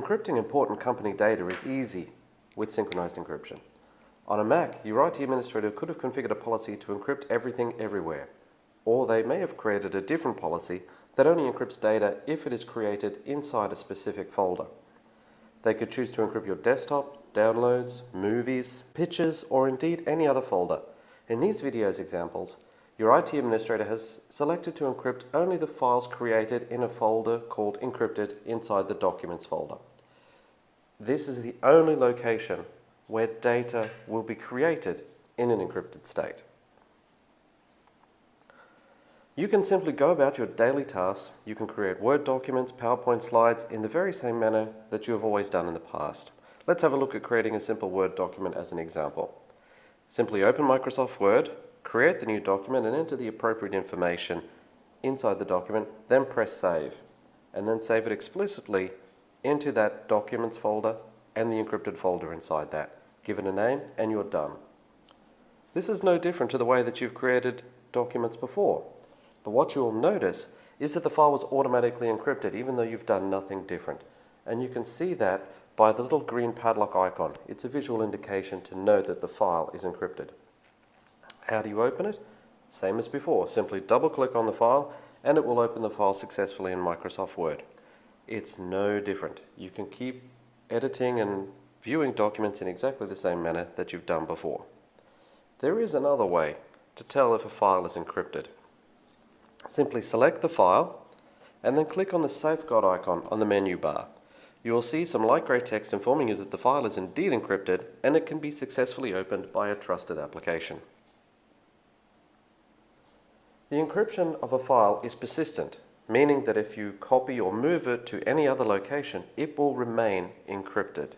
Encrypting important company data is easy with synchronized encryption. On a Mac, your IT administrator could have configured a policy to encrypt everything everywhere, or they may have created a different policy that only encrypts data if it is created inside a specific folder. They could choose to encrypt your desktop, downloads, movies, pictures, or indeed any other folder. In these videos examples, your IT administrator has selected to encrypt only the files created in a folder called Encrypted inside the Documents folder. This is the only location where data will be created in an encrypted state. You can simply go about your daily tasks. You can create Word documents, PowerPoint slides in the very same manner that you have always done in the past. Let's have a look at creating a simple Word document as an example. Simply open Microsoft Word, create the new document and enter the appropriate information inside the document, then press Save, and then save it explicitly into that Documents folder and the encrypted folder inside that. Give it a name and you're done. This is no different to the way that you've created documents before. But what you'll notice is that the file was automatically encrypted even though you've done nothing different. And you can see that by the little green padlock icon. It's a visual indication to know that the file is encrypted. How do you open it? Same as before. Simply double click on the file and it will open the file successfully in Microsoft Word. It's no different. You can keep editing and viewing documents in exactly the same manner that you've done before. There is another way to tell if a file is encrypted. Simply select the file and then click on the SafeGuard icon on the menu bar. You will see some light grey text informing you that the file is indeed encrypted and it can be successfully opened by a trusted application. The encryption of a file is persistent, meaning that if you copy or move it to any other location, it will remain encrypted.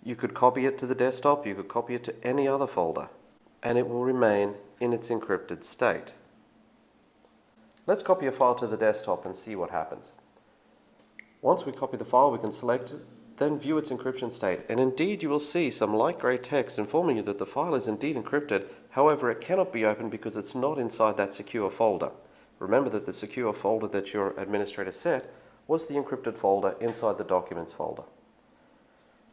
You could copy it to the desktop, you could copy it to any other folder, and it will remain in its encrypted state. Let's copy a file to the desktop and see what happens. Once we copy the file, we can select it, then view its encryption state, and indeed you will see some light grey text informing you that the file is indeed encrypted. However, it cannot be opened because it's not inside that secure folder. Remember that the secure folder that your administrator set was the encrypted folder inside the Documents folder.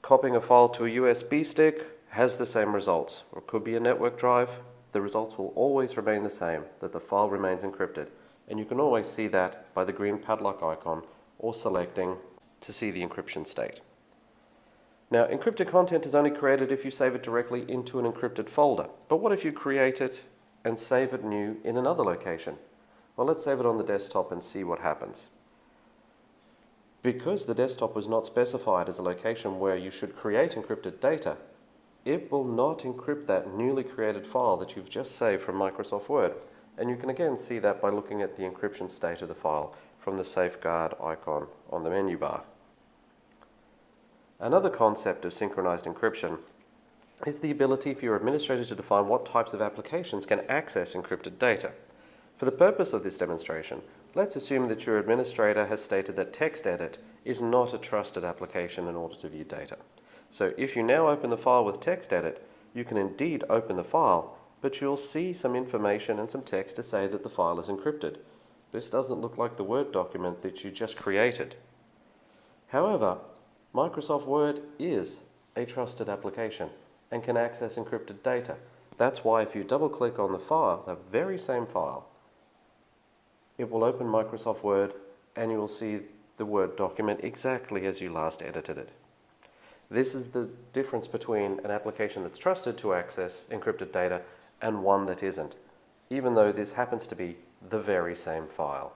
Copying a file to a USB stick has the same results, or it could be a network drive. The results will always remain the same, that the file remains encrypted, and you can always see that by the green padlock icon or selecting to see the encryption state. Now, encrypted content is only created if you save it directly into an encrypted folder. But what if you create it and save it new in another location? Well, let's save it on the desktop and see what happens. Because the desktop was not specified as a location where you should create encrypted data, it will not encrypt that newly created file that you've just saved from Microsoft Word. And you can again see that by looking at the encryption state of the file from the SafeGuard icon on the menu bar. Another concept of synchronized encryption is the ability for your administrator to define what types of applications can access encrypted data. For the purpose of this demonstration, let's assume that your administrator has stated that TextEdit is not a trusted application in order to view data. So if you now open the file with TextEdit, you can indeed open the file, but you'll see some information and some text to say that the file is encrypted. This doesn't look like the Word document that you just created. However, Microsoft Word is a trusted application and can access encrypted data. That's why if you double click on the file, the very same file, it will open Microsoft Word and you will see the Word document exactly as you last edited it. This is the difference between an application that's trusted to access encrypted data and one that isn't, even though this happens to be the very same file.